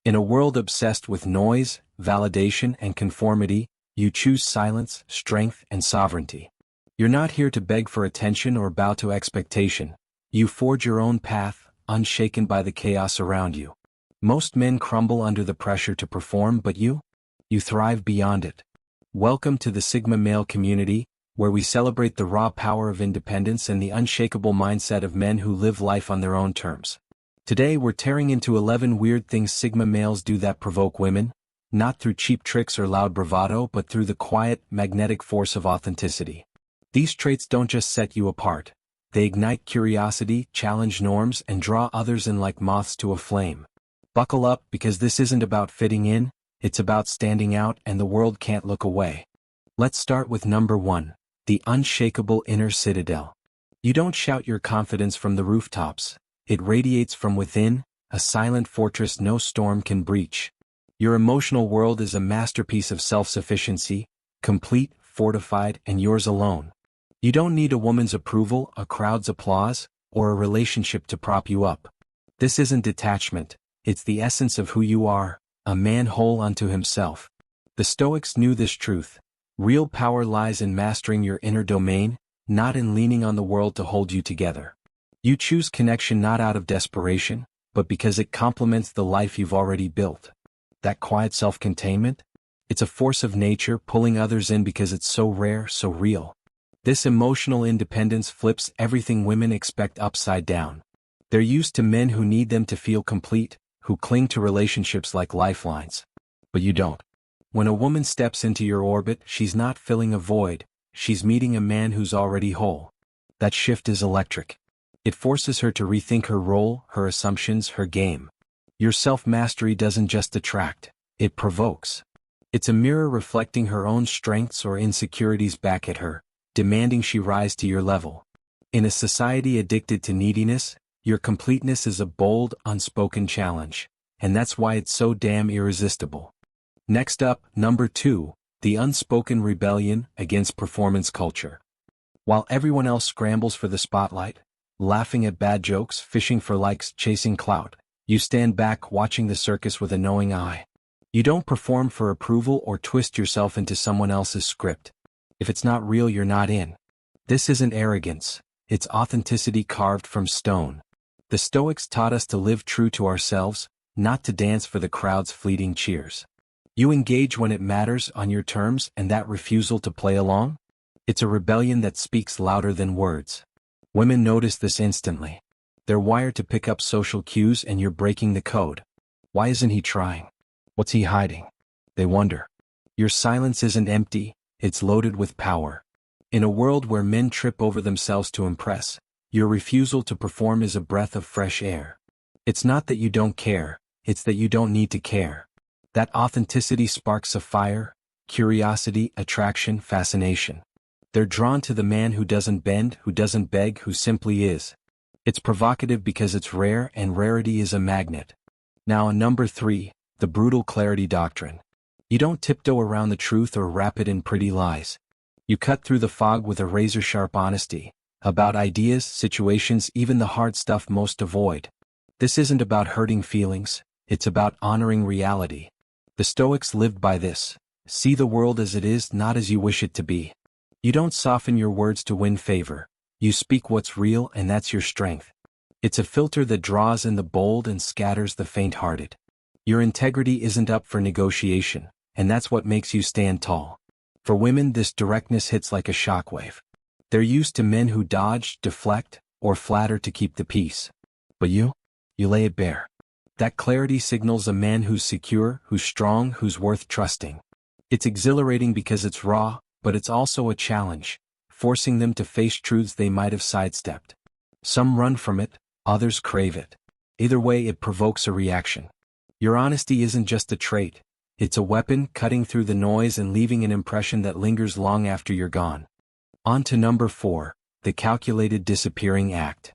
In a world obsessed with noise, validation, and conformity, you choose silence, strength, and sovereignty. You're not here to beg for attention or bow to expectation. You forge your own path, unshaken by the chaos around you. Most men crumble under the pressure to perform, but you thrive beyond it. Welcome to the Sigma male community, where we celebrate the raw power of independence and the unshakable mindset of men who live life on their own terms. Today we're tearing into 11 weird things Sigma males do that provoke women, not through cheap tricks or loud bravado but through the quiet, magnetic force of authenticity. These traits don't just set you apart. They ignite curiosity, challenge norms, and draw others in like moths to a flame. Buckle up, because this isn't about fitting in, it's about standing out, and the world can't look away. Let's start with number 1, the unshakable inner citadel. You don't shout your confidence from the rooftops. It radiates from within, a silent fortress no storm can breach. Your emotional world is a masterpiece of self-sufficiency, complete, fortified, and yours alone. You don't need a woman's approval, a crowd's applause, or a relationship to prop you up. This isn't detachment, it's the essence of who you are, a man whole unto himself. The Stoics knew this truth. Real power lies in mastering your inner domain, not in leaning on the world to hold you together. You choose connection not out of desperation, but because it complements the life you've already built. That quiet self-containment? It's a force of nature pulling others in because it's so rare, so real. This emotional independence flips everything women expect upside down. They're used to men who need them to feel complete, who cling to relationships like lifelines. But you don't. When a woman steps into your orbit, she's not filling a void, she's meeting a man who's already whole. That shift is electric. It forces her to rethink her role, her assumptions, her game. Your self-mastery doesn't just attract, it provokes. It's a mirror reflecting her own strengths or insecurities back at her, demanding she rise to your level. In a society addicted to neediness, your completeness is a bold, unspoken challenge, and that's why it's so damn irresistible. Next up, number 2, the unspoken rebellion against performance culture. While everyone else scrambles for the spotlight, laughing at bad jokes, fishing for likes, chasing clout, you stand back watching the circus with a knowing eye. You don't perform for approval or twist yourself into someone else's script. If it's not real, you're not in. This isn't arrogance, it's authenticity carved from stone. The Stoics taught us to live true to ourselves, not to dance for the crowd's fleeting cheers. You engage when it matters on your terms, and that refusal to play along? It's a rebellion that speaks louder than words. Women notice this instantly. They're wired to pick up social cues, and you're breaking the code. Why isn't he trying? What's he hiding? They wonder. Your silence isn't empty, it's loaded with power. In a world where men trip over themselves to impress, your refusal to perform is a breath of fresh air. It's not that you don't care, it's that you don't need to care. That authenticity sparks a fire, curiosity, attraction, fascination. They're drawn to the man who doesn't bend, who doesn't beg, who simply is. It's provocative because it's rare, and rarity is a magnet. Now, number 3, the brutal clarity doctrine. You don't tiptoe around the truth or wrap it in pretty lies. You cut through the fog with a razor-sharp honesty, about ideas, situations, even the hard stuff most avoid. This isn't about hurting feelings, it's about honoring reality. The Stoics lived by this. See the world as it is, not as you wish it to be. You don't soften your words to win favor. You speak what's real, and that's your strength. It's a filter that draws in the bold and scatters the faint-hearted. Your integrity isn't up for negotiation, and that's what makes you stand tall. For women, this directness hits like a shockwave. They're used to men who dodge, deflect, or flatter to keep the peace. But you lay it bare. That clarity signals a man who's secure, who's strong, who's worth trusting. It's exhilarating because it's raw, but it's also a challenge, forcing them to face truths they might have sidestepped. Some run from it, others crave it. Either way, it provokes a reaction. Your honesty isn't just a trait, it's a weapon cutting through the noise and leaving an impression that lingers long after you're gone. On to number 4, the calculated disappearing act.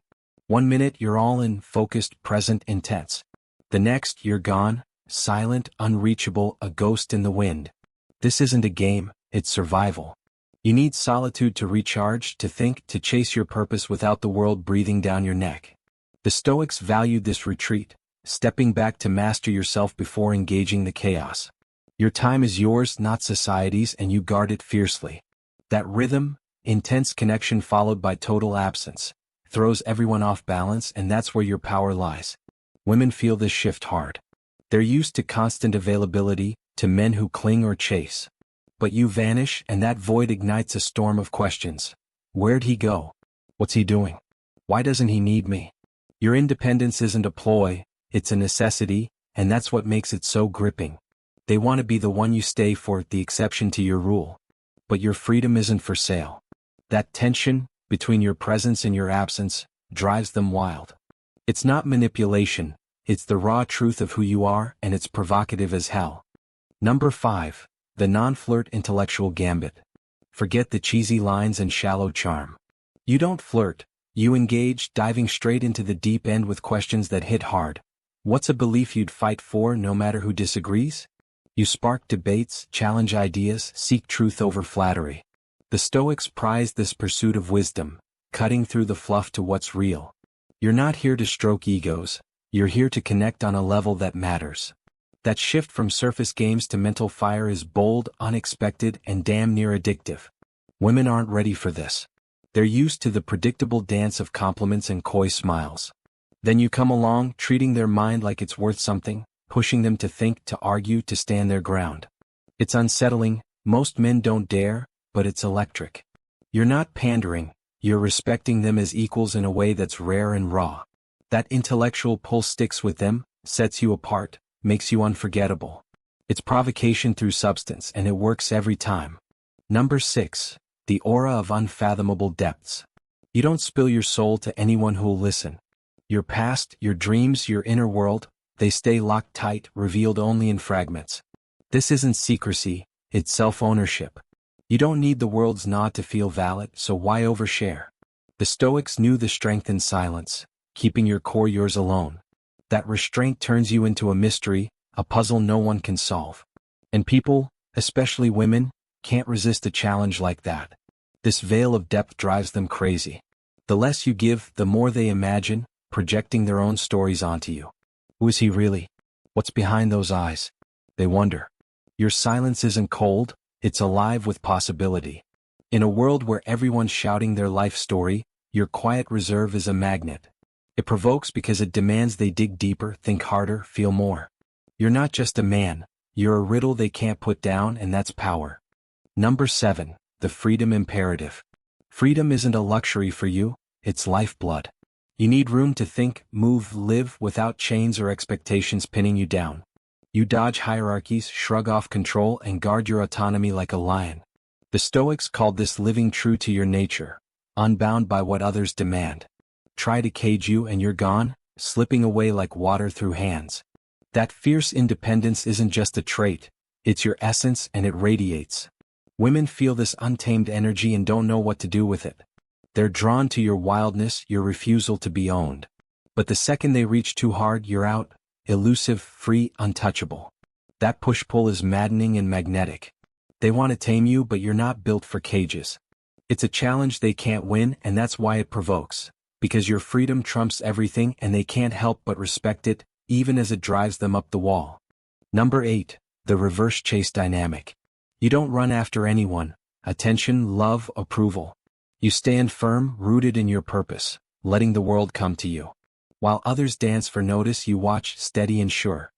One minute you're all in, focused, present, intense. The next, you're gone, silent, unreachable, a ghost in the wind. This isn't a game, it's survival. You need solitude to recharge, to think, to chase your purpose without the world breathing down your neck. The Stoics valued this retreat, stepping back to master yourself before engaging the chaos. Your time is yours, not society's, and you guard it fiercely. That rhythm, intense connection followed by total absence, throws everyone off balance, and that's where your power lies. Women feel this shift hard. They're used to constant availability, to men who cling or chase. But you vanish, and that void ignites a storm of questions. Where'd he go? What's he doing? Why doesn't he need me? Your independence isn't a ploy, it's a necessity, and that's what makes it so gripping. They want to be the one you stay for, the exception to your rule. But your freedom isn't for sale. That tension, between your presence and your absence, drives them wild. It's not manipulation, it's the raw truth of who you are, and it's provocative as hell. Number 5. The non-flirt intellectual gambit. Forget the cheesy lines and shallow charm. You don't flirt, you engage, diving straight into the deep end with questions that hit hard. What's a belief you'd fight for no matter who disagrees? You spark debates, challenge ideas, seek truth over flattery. The Stoics prized this pursuit of wisdom, cutting through the fluff to what's real. You're not here to stroke egos, you're here to connect on a level that matters. That shift from surface games to mental fire is bold, unexpected, and damn near addictive. Women aren't ready for this. They're used to the predictable dance of compliments and coy smiles. Then you come along, treating their mind like it's worth something, pushing them to think, to argue, to stand their ground. It's unsettling, most men don't dare, but it's electric. You're not pandering, you're respecting them as equals in a way that's rare and raw. That intellectual pull sticks with them, sets you apart, makes you unforgettable. It's provocation through substance, and it works every time. Number 6. The aura of unfathomable depths. You don't spill your soul to anyone who'll listen. Your past, your dreams, your inner world, they stay locked tight, revealed only in fragments. This isn't secrecy, it's self-ownership. You don't need the world's nod to feel valid, so why overshare? The Stoics knew the strength in silence, keeping your core yours alone. That restraint turns you into a mystery, a puzzle no one can solve. And people, especially women, can't resist a challenge like that. This veil of depth drives them crazy. The less you give, the more they imagine, projecting their own stories onto you. Who is he really? What's behind those eyes? They wonder. Your silence isn't cold, it's alive with possibility. In a world where everyone's shouting their life story, your quiet reserve is a magnet. It provokes because it demands they dig deeper, think harder, feel more. You're not just a man, you're a riddle they can't put down, and that's power. Number 7. The freedom imperative. Freedom isn't a luxury for you, it's lifeblood. You need room to think, move, live without chains or expectations pinning you down. You dodge hierarchies, shrug off control, and guard your autonomy like a lion. The Stoics called this living true to your nature, unbound by what others demand. Try to cage you and you're gone, slipping away like water through hands. That fierce independence isn't just a trait, it's your essence, and it radiates. Women feel this untamed energy and don't know what to do with it. They're drawn to your wildness, your refusal to be owned. But the second they reach too hard, you're out, elusive, free, untouchable. That push-pull is maddening and magnetic. They want to tame you, but you're not built for cages. It's a challenge they can't win, and that's why it provokes. Because your freedom trumps everything, and they can't help but respect it, even as it drives them up the wall. Number 8. The reverse chase dynamic. You don't run after anyone, attention, love, approval. You stand firm, rooted in your purpose, letting the world come to you. While others dance for notice, you watch, steady and sure.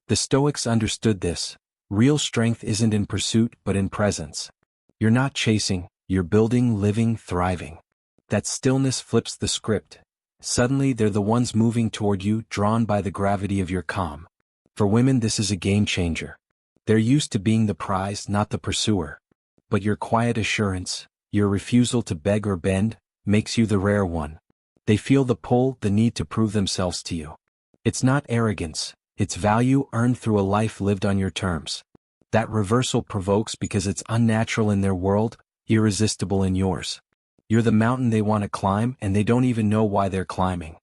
The Stoics understood this. Real strength isn't in pursuit, but in presence. You're not chasing, you're building, living, thriving. That stillness flips the script. Suddenly they're the ones moving toward you, drawn by the gravity of your calm. For women, this is a game changer. They're used to being the prize, not the pursuer. But your quiet assurance, your refusal to beg or bend, makes you the rare one. They feel the pull, the need to prove themselves to you. It's not arrogance, it's value earned through a life lived on your terms. That reversal provokes because it's unnatural in their world, irresistible in yours. You're the mountain they want to climb, and they don't even know why they're climbing.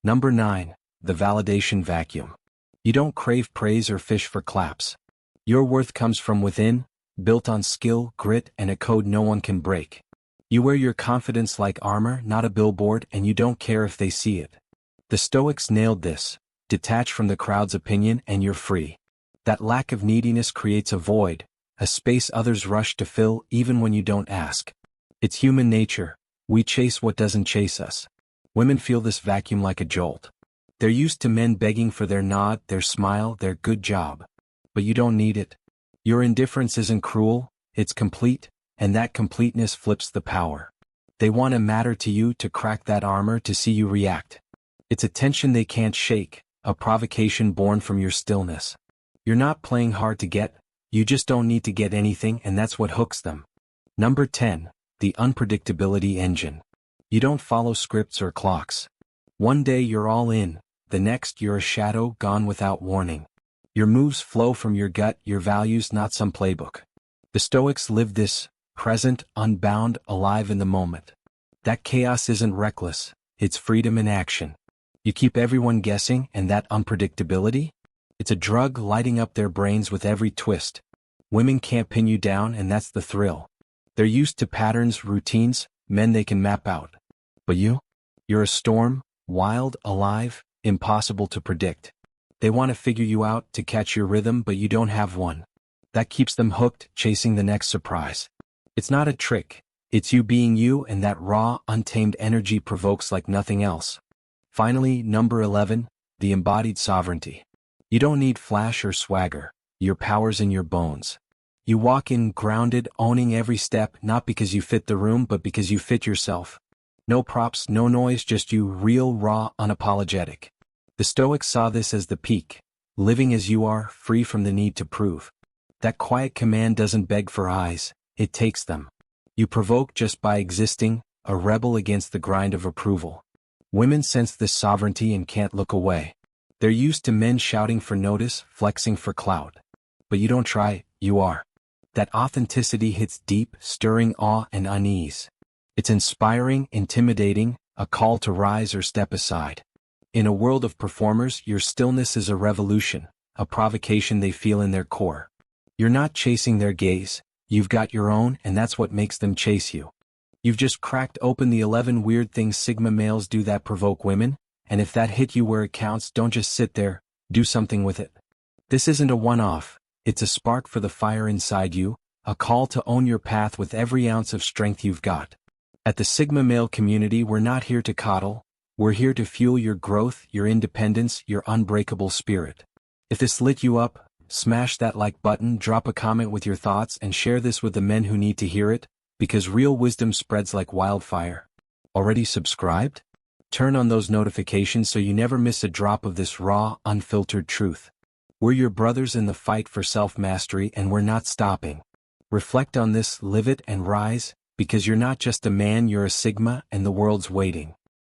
Number 9. The validation vacuum. You don't crave praise or fish for claps. Your worth comes from within, built on skill, grit, and a code no one can break. You wear your confidence like armor, not a billboard, and you don't care if they see it. The Stoics nailed this. Detach from the crowd's opinion and you're free. That lack of neediness creates a void, a space others rush to fill even when you don't ask. It's human nature. We chase what doesn't chase us. Women feel this vacuum like a jolt. They're used to men begging for their nod, their smile, their good job. But you don't need it. Your indifference isn't cruel, it's complete, and that completeness flips the power. They want to matter to you, to crack that armor, to see you react. It's a tension they can't shake, a provocation born from your stillness. You're not playing hard to get, you just don't need to get anything, and that's what hooks them. Number 10. The unpredictability engine. You don't follow scripts or clocks. One day you're all in, the next you're a shadow gone without warning. Your moves flow from your gut, your values, not some playbook. The Stoics live this, present, unbound, alive in the moment. That chaos isn't reckless, it's freedom in action. You keep everyone guessing, and that unpredictability? It's a drug lighting up their brains with every twist. Women can't pin you down, and that's the thrill. They're used to patterns, routines, men they can map out. But you? You're a storm, wild, alive, impossible to predict. They want to figure you out, to catch your rhythm, but you don't have one. That keeps them hooked, chasing the next surprise. It's not a trick, it's you being you, and that raw, untamed energy provokes like nothing else. Finally, number 11, the embodied sovereignty. You don't need flash or swagger, your power's in your bones. You walk in grounded, owning every step, not because you fit the room but because you fit yourself. No props, no noise, just you, real, raw, unapologetic. The Stoics saw this as the peak, living as you are, free from the need to prove. That quiet command doesn't beg for eyes, it takes them. You provoke just by existing, a rebel against the grind of approval. Women sense this sovereignty and can't look away. They're used to men shouting for notice, flexing for clout. But you don't try, you are. That authenticity hits deep, stirring awe and unease. It's inspiring, intimidating, a call to rise or step aside. In a world of performers, your stillness is a revolution, a provocation they feel in their core. You're not chasing their gaze, you've got your own, and that's what makes them chase you. You've just cracked open the 11 weird things Sigma males do that provoke women, and if that hit you where it counts, don't just sit there, do something with it. This isn't a one-off, it's a spark for the fire inside you, a call to own your path with every ounce of strength you've got. At the Sigma male community, we're not here to coddle, we're here to fuel your growth, your independence, your unbreakable spirit. If this lit you up, smash that like button, drop a comment with your thoughts, and share this with the men who need to hear it, because real wisdom spreads like wildfire. Already subscribed? Turn on those notifications so you never miss a drop of this raw, unfiltered truth. We're your brothers in the fight for self-mastery, and we're not stopping. Reflect on this, live it, and rise, because you're not just a man, you're a Sigma, and the world's waiting.